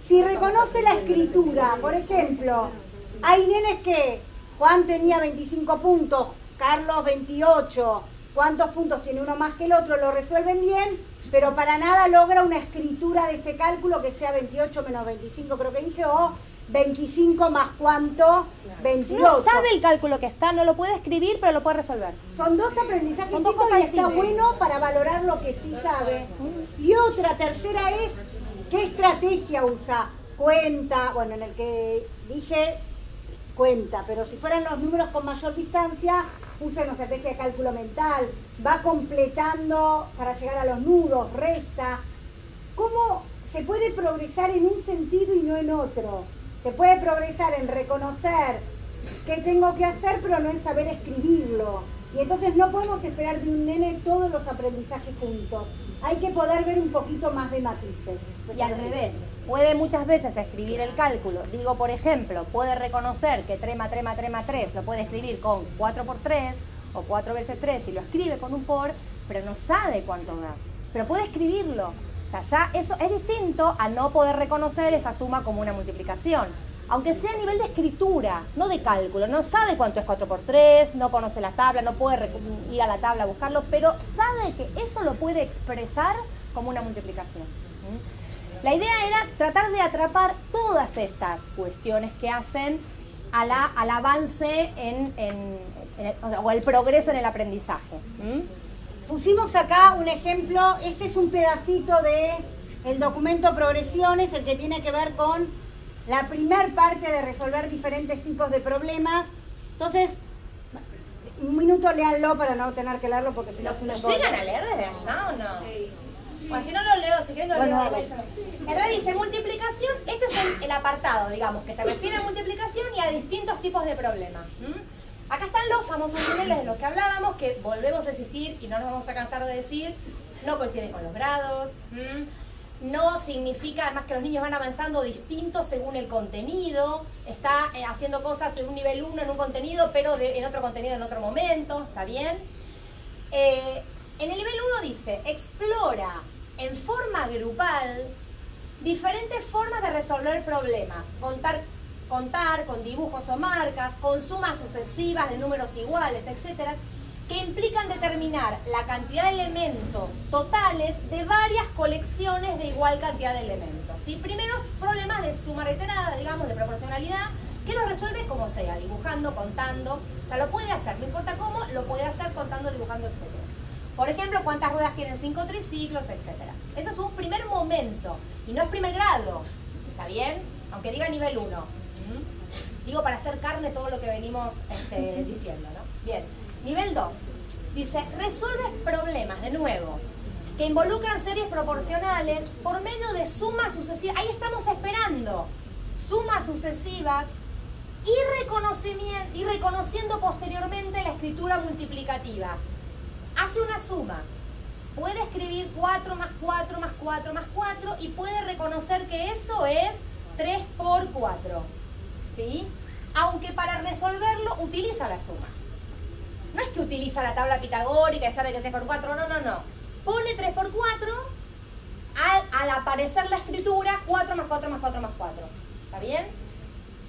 si reconoce la escritura. Por ejemplo, hay nenes que Juan tenía 25 puntos, Carlos 28. ¿Cuántos puntos tiene uno más que el otro? Lo resuelven bien, pero para nada logra una escritura de ese cálculo que sea 28 menos 25, creo que dije, o 25 más cuánto, 28. No sabe el cálculo que está, no lo puede escribir, pero lo puede resolver. Son 2 aprendizajes Son 2 distintos cosas y está distintas. bueno para valorar lo que sí sabe. Y otra, tercera es, ¿qué estrategia usa? Cuenta, bueno, en el que dije cuenta, pero si fueran los números con mayor distancia, usa una estrategia de cálculo mental, va completando para llegar a los nudos, resta. ¿Cómo se puede progresar en un sentido y no en otro? Se puede progresar en reconocer qué tengo que hacer, pero no en saber escribirlo. Y entonces no podemos esperar de un nene todos los aprendizajes juntos. Hay que poder ver un poquito más de matices. Y al revés, puede muchas veces escribir el cálculo. Digo, por ejemplo, puede reconocer que 3 más 3 más 3 más 3 lo puede escribir con 4 por 3 o 4 veces 3 y lo escribe con un por, pero no sabe cuánto da. Pero puede escribirlo. O sea, ya eso es distinto a no poder reconocer esa suma como una multiplicación. Aunque sea a nivel de escritura, no de cálculo. No sabe cuánto es 4 por 3, no conoce la tabla, no puede ir a la tabla a buscarlo, pero sabe que eso lo puede expresar como una multiplicación. La idea era tratar de atrapar todas estas cuestiones que hacen al avance o el progreso en el aprendizaje. Pusimos acá un ejemplo, este es un pedacito del documento Progresiones, el que tiene que ver con la primer parte de resolver diferentes tipos de problemas. Entonces, un minuto léanlo para no tener que leerlo porque si no es una cosa. ¿Llegan a leer desde allá o no? Bueno, si no lo leo, si querés lo Bueno, leo. dale. En realidad dice multiplicación, este es el apartado, digamos, que se refiere a multiplicación y a distintos tipos de problemas. Acá están los famosos niveles de los que hablábamos, que volvemos a existir y no nos vamos a cansar de decir, no coinciden con los grados, no significa además que los niños van avanzando distintos según el contenido, está haciendo cosas de un nivel 1 en un contenido, pero en otro contenido en otro momento, ¿está bien? En el nivel 1 dice, explora en forma grupal diferentes formas de resolver problemas, contar con dibujos o marcas, con sumas sucesivas de números iguales, etcétera, que implican determinar la cantidad de elementos totales de varias colecciones de igual cantidad de elementos. ¿Sí? Primeros problemas de suma reiterada, digamos, de proporcionalidad, que los resuelve como sea, dibujando, contando, o sea, lo puede hacer, no importa cómo, lo puede hacer contando, dibujando, etcétera. Por ejemplo, cuántas ruedas tienen 5 triciclos, etcétera. Ese es un primer momento, y no es primer grado, ¿está bien? Aunque diga nivel 1. Digo para hacer carne todo lo que venimos diciendo, ¿no? Bien. Nivel 2. Dice, resuelve problemas, de nuevo, que involucran series proporcionales por medio de sumas sucesivas. Ahí estamos esperando sumas sucesivas y reconociendo posteriormente la escritura multiplicativa. Hace una suma. Puede escribir 4 más 4 más 4 más 4 y puede reconocer que eso es 3 por 4. ¿Sí? Aunque para resolverlo utiliza la suma. No es que utiliza la tabla pitagórica y sabe que 3 por 4, no. Pone 3 por 4 al aparecer la escritura 4 más 4 más 4 más 4. ¿Está bien?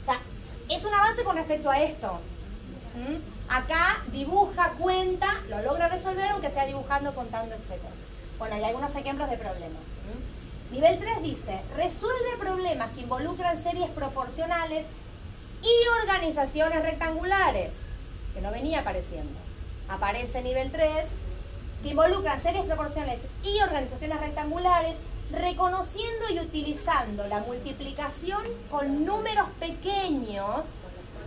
O sea, es un avance con respecto a esto. Acá dibuja, cuenta, lo logra resolver aunque sea dibujando, contando, etc. Bueno, hay algunos ejemplos de problemas. Nivel 3 dice, resuelve problemas que involucran series proporcionales y organizaciones rectangulares, que no venía apareciendo. Aparece nivel 3, que involucran series proporcionales y organizaciones rectangulares, reconociendo y utilizando la multiplicación con números pequeños,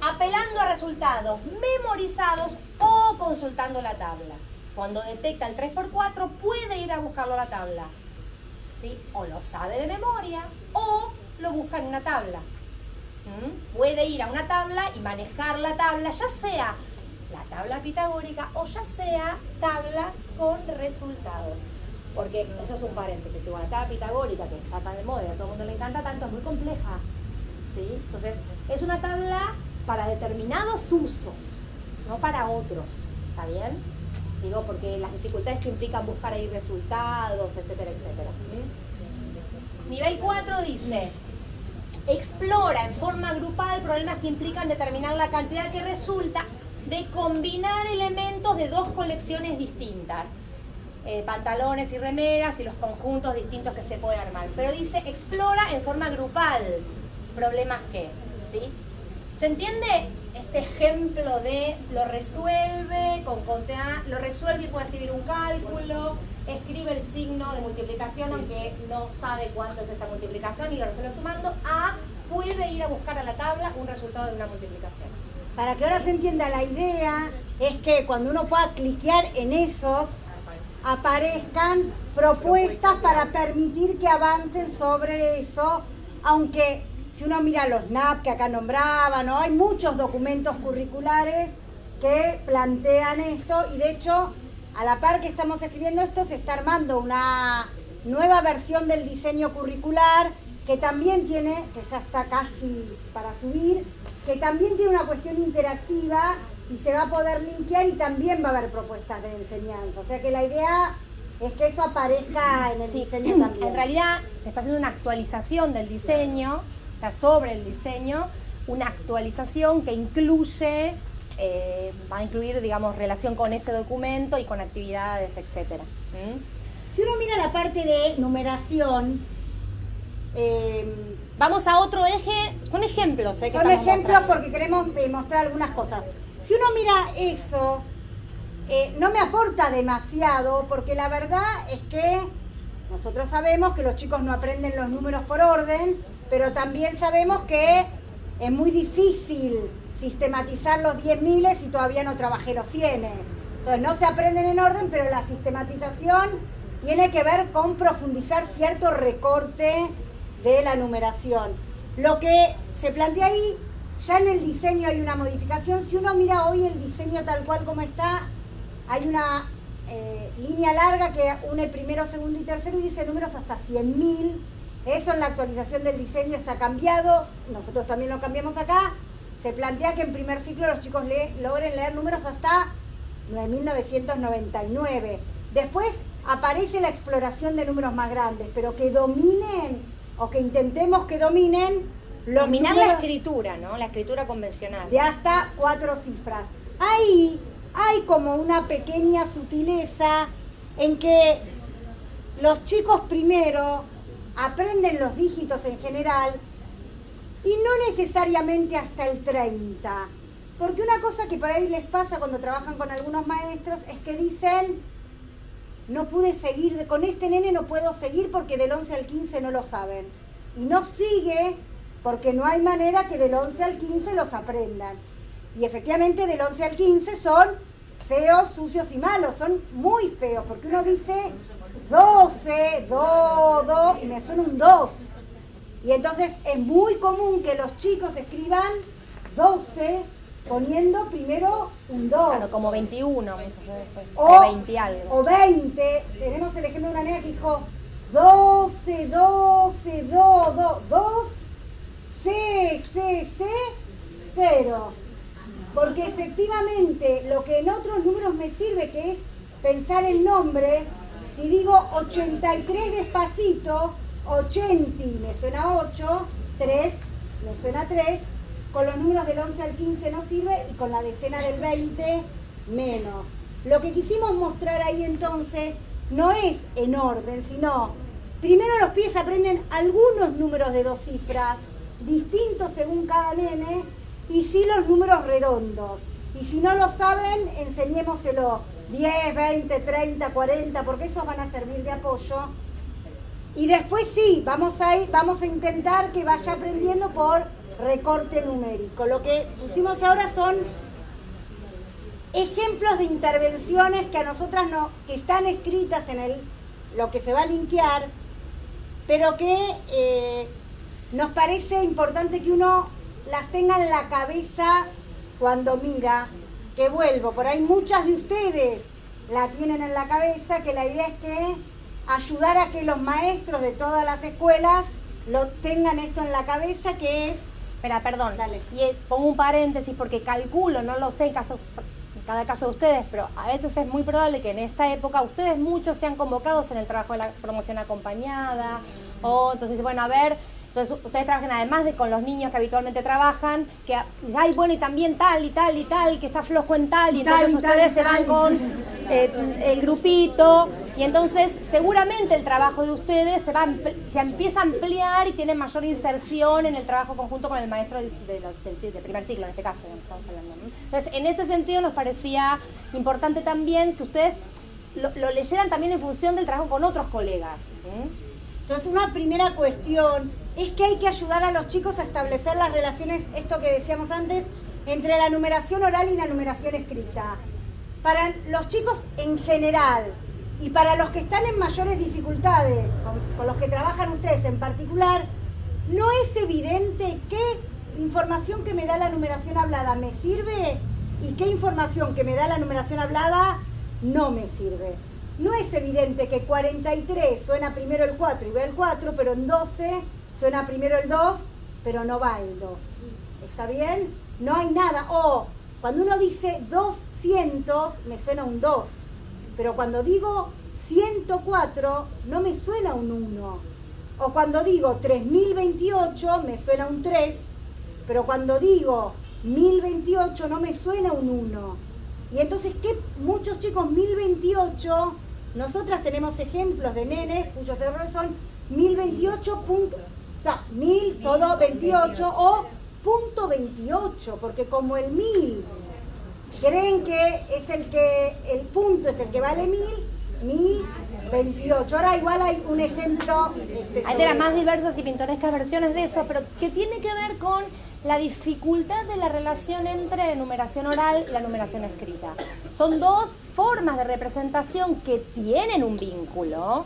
apelando a resultados memorizados o consultando la tabla. Cuando detecta el 3 por 4 puede ir a buscarlo a la tabla, ¿sí? O lo sabe de memoria o lo busca en una tabla. Puede ir a una tabla y manejar la tabla, ya sea la tabla pitagórica o ya sea tablas con resultados. Porque eso es un paréntesis, igual la tabla pitagórica, que está tan de moda, a todo el mundo le encanta tanto, es muy compleja, ¿sí? Entonces, es una tabla para determinados usos, no para otros, ¿está bien? Digo, porque las dificultades que implican buscar ahí resultados, etcétera, etcétera. Nivel 4 dice, explora en forma grupal problemas que implican determinar la cantidad que resulta de combinar elementos de dos colecciones distintas. Pantalones y remeras y los conjuntos distintos que se puede armar. Pero dice, explora en forma grupal problemas que, ¿sí? ¿Se entiende este ejemplo de lo resuelve con lo resuelve y puede escribir un cálculo, escribe el signo de multiplicación aunque no sabe cuánto es esa multiplicación y lo resuelve sumando, puede ir a buscar a la tabla un resultado de una multiplicación? Para que ahora se entienda la idea, es que cuando uno pueda cliquear en esos, aparezcan propuestas para permitir que avancen sobre eso, aunque si uno mira los NAP que acá nombraban, ¿no? Hay muchos documentos curriculares que plantean esto y de hecho, a la par que estamos escribiendo esto, se está armando una nueva versión del diseño curricular que también tiene, que ya está casi para subir, que también tiene una cuestión interactiva y se va a poder linkear y también va a haber propuestas de enseñanza. O sea que la idea es que eso aparezca en el diseño también. En realidad se está haciendo una actualización del diseño, o sea, sobre el diseño, una actualización que incluye, va a incluir, digamos, relación con este documento y con actividades, etcétera. Si uno mira la parte de numeración, vamos a otro eje, con ejemplos. Que son ejemplos porque queremos mostrar algunas cosas. Si uno mira eso, no me aporta demasiado porque la verdad es que nosotros sabemos que los chicos no aprenden los números por orden, pero también sabemos que es muy difícil sistematizar los 10.000 y todavía no trabajé los 100. Entonces no se aprenden en orden, pero la sistematización tiene que ver con profundizar cierto recorte de la numeración. Lo que se plantea ahí, ya en el diseño hay una modificación. Si uno mira hoy el diseño tal cual como está, hay una línea larga que une primero, segundo y tercero y dice números hasta 100.000. Eso en la actualización del diseño está cambiado, nosotros también lo cambiamos acá. Se plantea que en primer ciclo los chicos logren leer números hasta 9.999. Después aparece la exploración de números más grandes, pero que dominen o que intentemos que dominen los dominar números la escritura, ¿no? La escritura convencional. de hasta 4 cifras. Ahí hay como una pequeña sutileza en que los chicos primero aprenden los dígitos en general y no necesariamente hasta el 30. Porque una cosa que por ahí les pasa cuando trabajan con algunos maestros es que dicen, no pude seguir, con este nene no puedo seguir porque del 11 al 15 no lo saben. Y no sigue porque no hay manera que del 11 al 15 los aprendan. Y efectivamente del 11 al 15 son feos, sucios y malos, son muy feos, porque uno dice 12, do, y me suena un 2. Y entonces es muy común que los chicos escriban 12 poniendo primero un 2. Claro, como 21 muchas veces. O 20 algo. O 20. Tenemos el ejemplo de una nena que dijo 12, 12, 2, 2, 2, C, 0. Porque efectivamente lo que en otros números me sirve, que es pensar el nombre, si digo 83 despacito, 80 me suena 8, 3 me suena 3, con los números del 11 al 15 no sirve y con la decena del 20 menos. Lo que quisimos mostrar ahí entonces no es en orden, sino primero los pies aprenden algunos números de 2 cifras, distintos según cada nene, y sí los números redondos. Y si no lo saben, enseñémoselo 10, 20, 30, 40, porque esos van a servir de apoyo. Y después sí, vamos a intentar que vaya aprendiendo por recorte numérico. Lo que pusimos ahora son ejemplos de intervenciones que a nosotras no, que están escritas en lo que se va a linkear, pero que nos parece importante que uno las tenga en la cabeza cuando mira, que vuelvo, por ahí muchas de ustedes la tienen en la cabeza, que la idea es que ayudar a que los maestros de todas las escuelas lo tengan esto en la cabeza, que es... Espera, perdón. Dale. Y pongo un paréntesis porque calculo, no lo sé en cada caso de ustedes, pero a veces es muy probable que en esta época ustedes muchos sean convocados en el trabajo de la promoción acompañada, o entonces, bueno, a ver, entonces ustedes trabajan además de con los niños que habitualmente trabajan, que, ay, bueno, y también tal, y tal, y tal, que está flojo en tal, y entonces ustedes se van con el grupito, y entonces seguramente el trabajo de ustedes se empieza a ampliar y tiene mayor inserción en el trabajo conjunto con el maestro del primer ciclo, en este caso, estamos hablando, ¿no? Entonces, en ese sentido nos parecía importante también que ustedes lo leyeran también en función del trabajo con otros colegas. Entonces, una primera cuestión es que hay que ayudar a los chicos a establecer las relaciones, esto que decíamos antes, entre la numeración oral y la numeración escrita. Para los chicos en general y para los que están en mayores dificultades, con los que trabajan ustedes en particular, no es evidente qué información que me da la numeración hablada me sirve y qué información que me da la numeración hablada no me sirve. No es evidente que 43 suena primero el 4 y va el 4, pero en 12 suena primero el 2, pero no va el 2. ¿Está bien? No hay nada. O cuando uno dice 200, me suena un 2. Pero cuando digo 104, no me suena un 1. O cuando digo 3028, me suena un 3. Pero cuando digo 1028, no me suena un 1. Y entonces, ¿qué? Muchos chicos 1028, nosotras tenemos ejemplos de nenes cuyos errores son 1028 punto, o sea, 1000 todo 28 o punto 28, porque como el 1000 creen que es el punto es el que vale 1028. Ahora igual hay un ejemplo. Hay de las más diversas y pintorescas versiones de eso, pero que tiene que ver con la dificultad de la relación entre numeración oral y la numeración escrita. Son dos formas de representación que tienen un vínculo,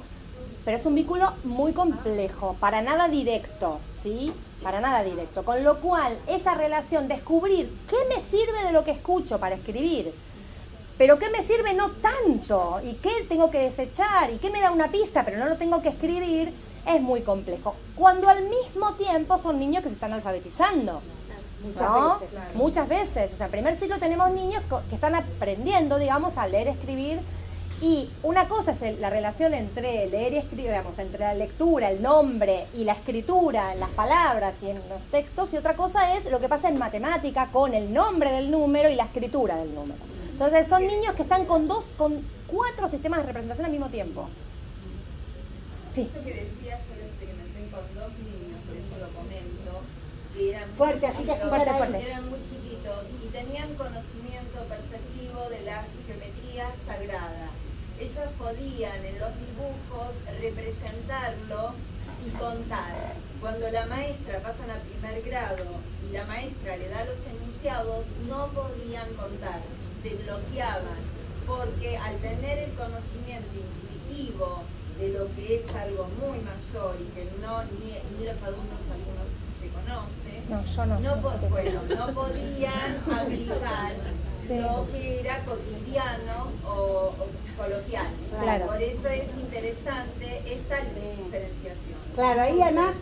pero es un vínculo muy complejo, para nada directo, ¿sí? Para nada directo. Con lo cual, esa relación, descubrir qué me sirve de lo que escucho para escribir, pero qué me sirve no tanto, y qué tengo que desechar, y qué me da una pista, pero no lo tengo que escribir, es muy complejo. Cuando al mismo tiempo son niños que se están alfabetizando. ¿No? Muchas veces. O sea, en primer ciclo tenemos niños que están aprendiendo, digamos, a leer, escribir. Y una cosa es la relación entre leer y escribir, digamos, entre la lectura, el nombre y la escritura en las palabras y en los textos. Y otra cosa es lo que pasa en matemática con el nombre del número y la escritura del número. Entonces son niños que están con 4 sistemas de representación al mismo tiempo. Sí. Esto que decía, yo lo experimenté con 2 niños, por eso lo comento, que eran Fuerte, así que fuerte. eran muy chiquitos y tenían conocimiento perceptivo de la geometría sagrada. Ellos podían en los dibujos representarlo y contar. Cuando la maestra pasan a primer grado y la maestra le da los enunciados, no podían contar, se bloqueaban, porque al tener el conocimiento intuitivo de lo que es algo muy mayor y que no ni los adultos algunos se conocen, No, yo no. no podían aplicar lo que era cotidiano o coloquial. Claro. Por eso es interesante esta diferenciación. Claro, ahí además,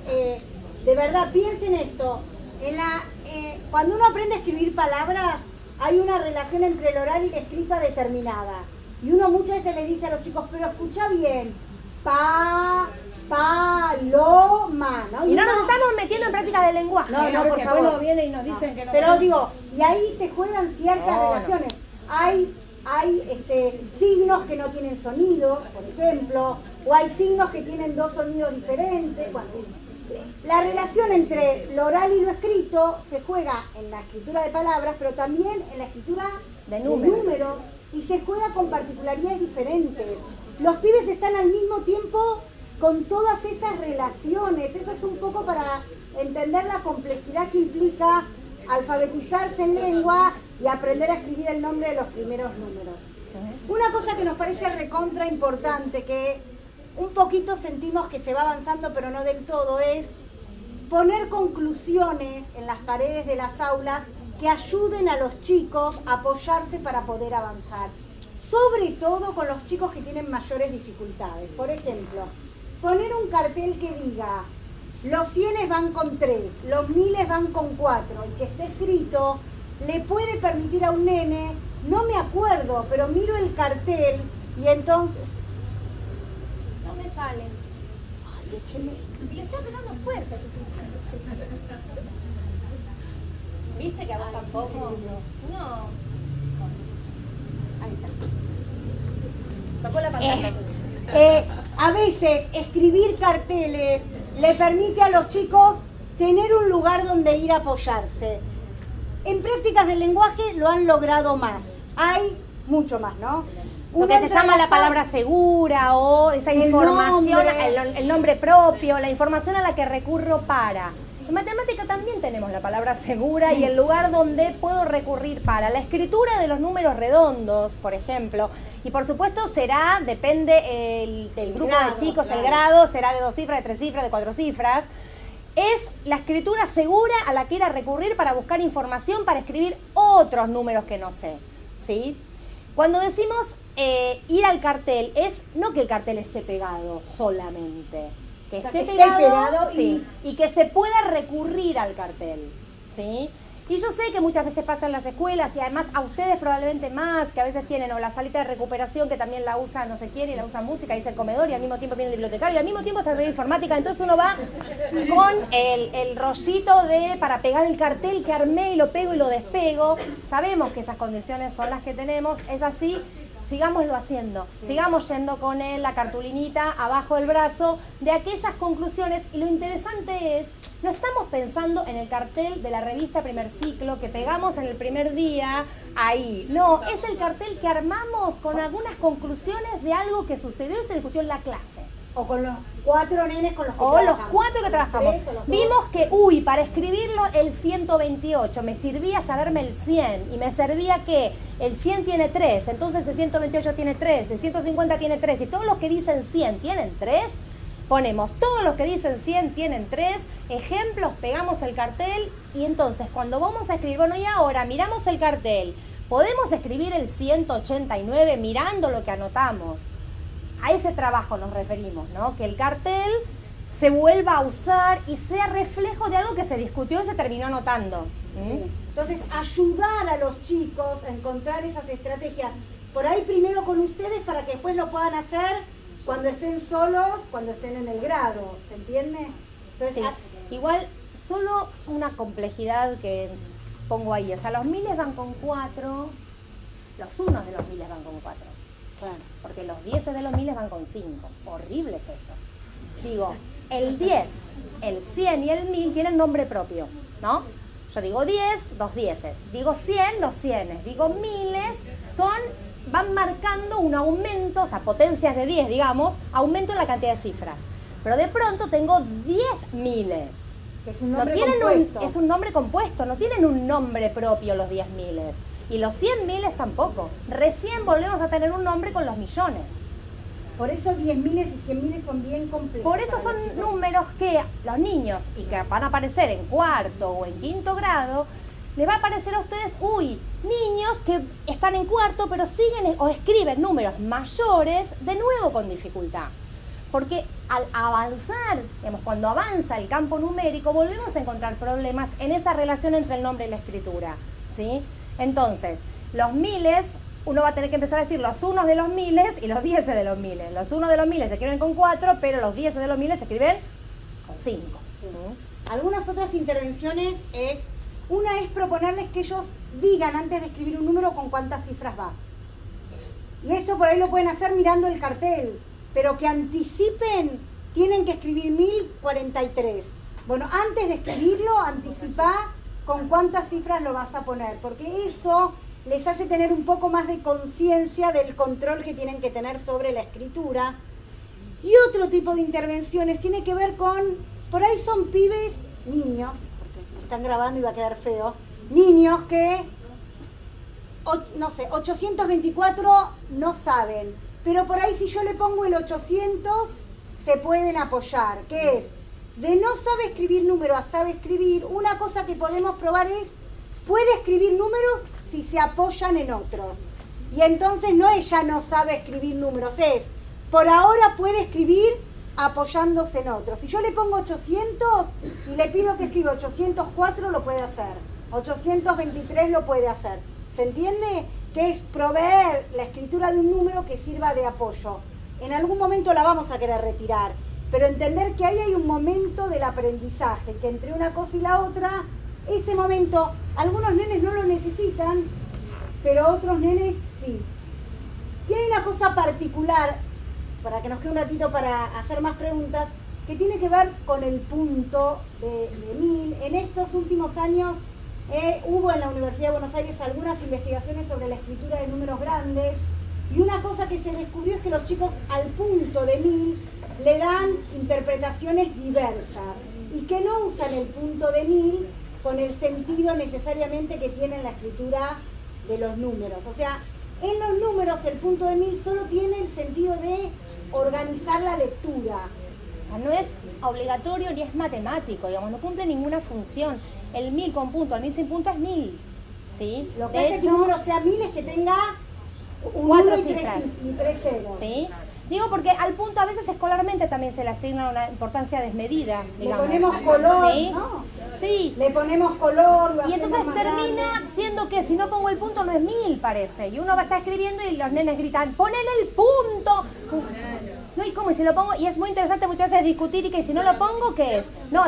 de verdad, piensen esto. Cuando uno aprende a escribir palabras, hay una relación entre el oral y la escrita determinada. Y uno muchas veces les dice a los chicos, pero escucha bien, paloma, ¿no? Y no nos estamos metiendo en prácticas de lenguaje, No, porque por después favor. nos vienen y nos dicen que no. Pero digo, y ahí se juegan ciertas relaciones. Hay signos que no tienen sonido, por ejemplo, o hay signos que tienen dos sonidos diferentes. Bueno, la relación entre lo oral y lo escrito se juega en la escritura de palabras, pero también en la escritura De de números. números, y se juega con particularidades diferentes. Los pibes están al mismo tiempo con todas esas relaciones. Eso es un poco para entender la complejidad que implica alfabetizarse en lengua y aprender a escribir el nombre de los primeros números. Una cosa que nos parece recontra importante, que un poquito sentimos que se va avanzando pero no del todo, es poner conclusiones en las paredes de las aulas que ayuden a los chicos a apoyarse para poder avanzar. Sobre todo con los chicos que tienen mayores dificultades. Por ejemplo, poner un cartel que diga: los 100 van con 3, los 1000 van con 4, y que esté escrito, le puede permitir a un nene, no me acuerdo, pero miro el cartel y entonces... No me sale. Ay, écheme. Y le estoy pegando fuerte. ¿Viste que a vos tampoco? No. Ahí está. Tocó la pantalla. A veces escribir carteles le permite a los chicos tener un lugar donde ir a apoyarse. En prácticas del lenguaje lo han logrado más. Hay mucho más, ¿no? Lo que se llama la palabra segura o esa información, el nombre propio, la información a la que recurro para. En matemática también tenemos la palabra segura y el lugar donde puedo recurrir para. La escritura de los números redondos, por ejemplo, y por supuesto depende el grupo grado, de chicos, claro. el grado, será de 2 cifras, de 3 cifras, de 4 cifras. Es la escritura segura a la que ir a recurrir para buscar información, para escribir otros números que no sé, ¿sí? Cuando decimos ir al cartel, es no que el cartel esté pegado solamente, que O sea, esté que esté pegado, pegado sí, y que se pueda recurrir al cartel, ¿sí? Y yo sé que muchas veces pasa en las escuelas y además a ustedes probablemente más, que a veces tienen o la salita de recuperación que también la usa no sé quién y la usa música y es el comedor y al mismo tiempo viene el bibliotecario y al mismo tiempo está la informática, entonces uno va con el rollito para pegar el cartel que armé y lo pego y lo despego. Sabemos que esas condiciones son las que tenemos, es así. Sigámoslo haciendo, sigamos yendo con la cartulinita abajo del brazo de aquellas conclusiones, y lo interesante es, no estamos pensando en el cartel de la revista Primer Ciclo que pegamos en el primer día ahí, no, es el cartel que armamos con algunas conclusiones de algo que sucedió y se discutió en la clase. O con los 4 nenes con los que O los trabajamos. 4 que trabajamos. 3 o los 2. Vimos que, para escribirlo el 128, me servía saberme el 100. Y me servía que el 100 tiene 3, entonces el 128 tiene 3, el 150 tiene 3. Y todos los que dicen 100 tienen 3, ponemos todos los que dicen 100 tienen 3, ejemplos, pegamos el cartel. Y entonces cuando vamos a escribir, bueno, y ahora miramos el cartel, podemos escribir el 189 mirando lo que anotamos. A ese trabajo nos referimos, ¿no? Que el cartel se vuelva a usar y sea reflejo de algo que se discutió y se terminó anotando. Sí. Entonces, ayudar a los chicos a encontrar esas estrategias, por ahí primero con ustedes para que después lo puedan hacer cuando estén solos, cuando estén en el grado, ¿se entiende? Entonces, Sí. Igual, solo una complejidad que pongo ahí, o sea, los miles van con 4, los unos de los miles van con 4. claro. Porque los 10 de los miles van con 5. Horrible es eso. Digo, el 10, el 100 y el 1000 tienen nombre propio, ¿no? Yo digo 10, 2 dieces. Digo 100, los 100. Digo miles, van marcando un aumento, o sea, potencias de 10, digamos, aumento en la cantidad de cifras. Pero de pronto tengo 10 miles. Es un No nombre tienen compuesto. es un nombre compuesto, no tienen un nombre propio los 10 miles. Y los 100 miles tampoco. Recién volvemos a tener un nombre con los millones. Por eso 10.000 y 100.000 son bien complejos. Por eso son números que los niños, y que van a aparecer en cuarto o en quinto grado, les va a aparecer a ustedes, niños que están en cuarto, pero siguen o escriben números mayores, de nuevo con dificultad. Porque al avanzar, digamos, cuando avanza el campo numérico, volvemos a encontrar problemas en esa relación entre el nombre y la escritura, ¿sí? Entonces, los miles, uno va a tener que empezar a decir los unos de los miles y los dieces de los miles. Los unos de los miles se escriben con 4, pero los dieces de los miles se escriben con 5. Sí. Algunas otras intervenciones una es proponerles que ellos digan antes de escribir un número con cuántas cifras va. Y eso por ahí lo pueden hacer mirando el cartel, pero que anticipen, tienen que escribir 1043. Bueno, antes de escribirlo, anticipá con cuántas cifras lo vas a poner, porque eso les hace tener un poco más de conciencia del control que tienen que tener sobre la escritura. Y otro tipo de intervenciones tiene que ver con, por ahí son pibes, niños, porque me están grabando y va a quedar feo, niños que, no sé, 824 no saben, pero por ahí si yo le pongo el 800 se pueden apoyar, que es, de no sabe escribir número a sabe escribir, una cosa que podemos probar es, puede escribir números si se apoyan en otros. Y entonces no ella no sabe escribir números, es, por ahora puede escribir apoyándose en otros. Si yo le pongo 800 y le pido que escriba 804, lo puede hacer. 823 lo puede hacer. ¿Se entiende? Que es proveer la escritura de un número que sirva de apoyo. En algún momento la vamos a querer retirar, pero entender que ahí hay un momento del aprendizaje, que entre una cosa y la otra, ese momento, algunos nenes no lo necesitan, pero otros nenes sí. Y hay una cosa particular, para que nos quede un ratito para hacer más preguntas, que tiene que ver con el punto de 1000. En estos últimos años hubo en la Universidad de Buenos Aires algunas investigaciones sobre la escritura de números grandes, y una cosa que se descubrió es que los chicos al punto de 1000 le dan interpretaciones diversas y que no usan el punto de 1000 con el sentido necesariamente que tiene la escritura de los números. O sea, en los números el punto de 1000 solo tiene el sentido de organizar la lectura. O sea, no es obligatorio ni es matemático, digamos, no cumple ninguna función. El 1000 con punto, el 1000 sin punto es 1000, ¿sí? Lo que hace que un número sea 1000 es que tenga un 1 y 3 ceros. ¿Sí? Digo porque al punto a veces escolarmente también se le asigna una importancia desmedida, digamos. Le ponemos color, ¿sí? ¿no? Sí. Le ponemos color, lo y entonces hacemos más termina grande. siendo que si no pongo el punto no es 1000, parece. Y uno va a estar escribiendo y los nenes gritan, ¡ponele el punto! No, ¿y cómo? Y si lo pongo, y es muy interesante muchas veces discutir y que si no lo pongo, ¿qué es? No,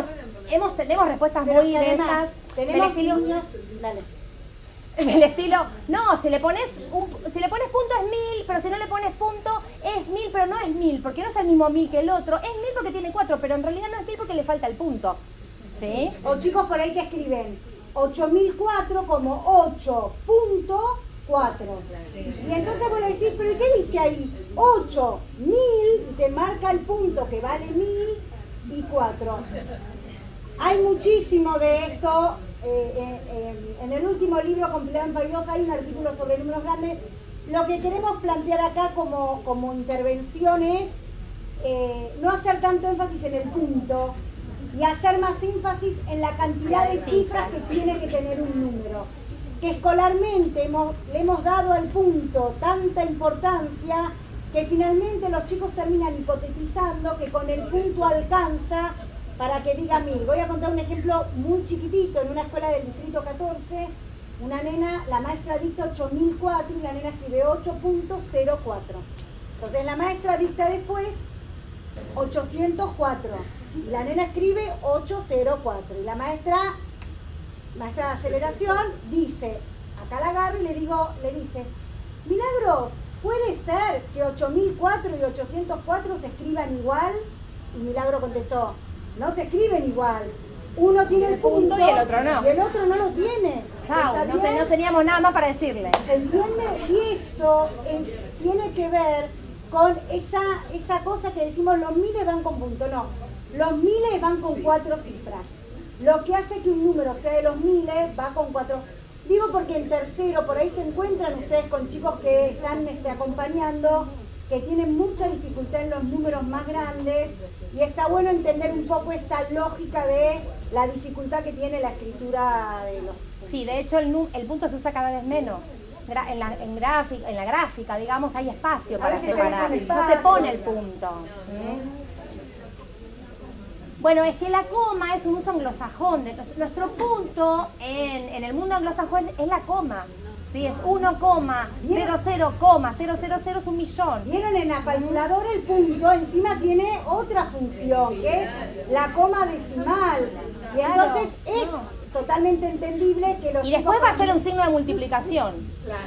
tenemos respuestas Pero muy que además, densas. tenemos del estilo, niños, dale. el estilo, no, si le pones punto es 1000, pero si no le pones punto es 1000, pero no es 1000, porque no es el mismo 1000 que el otro. Es 1000 porque tiene 4, pero en realidad no es 1000 porque le falta el punto. ¿Sí? O chicos por ahí que escriben 8004 como 8.4. Y entonces vos le decís, pero ¿y qué dice ahí? 8000 y te marca el punto que vale 1000 y 4. Hay muchísimo de esto. En el último libro compilado en Pay 2 hay un artículo sobre números grandes. Lo que queremos plantear acá como intervención es no hacer tanto énfasis en el punto y hacer más énfasis en la cantidad de cifras que tiene que tener un número. Que escolarmente le hemos dado al punto tanta importancia que finalmente los chicos terminan hipotetizando que con el punto alcanza para que diga 1000. Voy a contar un ejemplo muy chiquitito. En una escuela del distrito 14, una nena, la maestra dicta 8004 y la nena escribe 8.04. Entonces la maestra dicta después 804 y la nena escribe 804 y la maestra de aceleración dice, acá la agarro y le dice, Milagro, ¿puede ser que 8004 y 804 se escriban igual? Y Milagro contestó, no se escriben igual. Uno tiene el punto y el otro no. Y el otro no lo tiene. Chao, ¿Está no bien? teníamos nada más para decirle. ¿Se entiende? Y eso tiene que ver con esa cosa que decimos los miles van con punto. No, los miles van con 4 cifras. Lo que hace que un número sea de los miles va con 4. Digo porque en tercero, por ahí se encuentran ustedes con chicos que están acompañando que tienen mucha dificultad en los números más grandes, y está bueno entender un poco esta lógica de la dificultad que tiene la escritura de los... Sí, de hecho el punto se usa cada vez menos. En la gráfica, digamos, hay espacio para separar. No se pone el punto. Bueno, es que la coma es un uso anglosajón. Nuestro punto en el mundo anglosajón es la coma. Sí, es 1,00,000 es un millón. ¿Vieron? En la calculadora el punto encima tiene otra función, que es la coma decimal. Y entonces es totalmente entendible que los Y después va a ser un signo de multiplicación. Claro.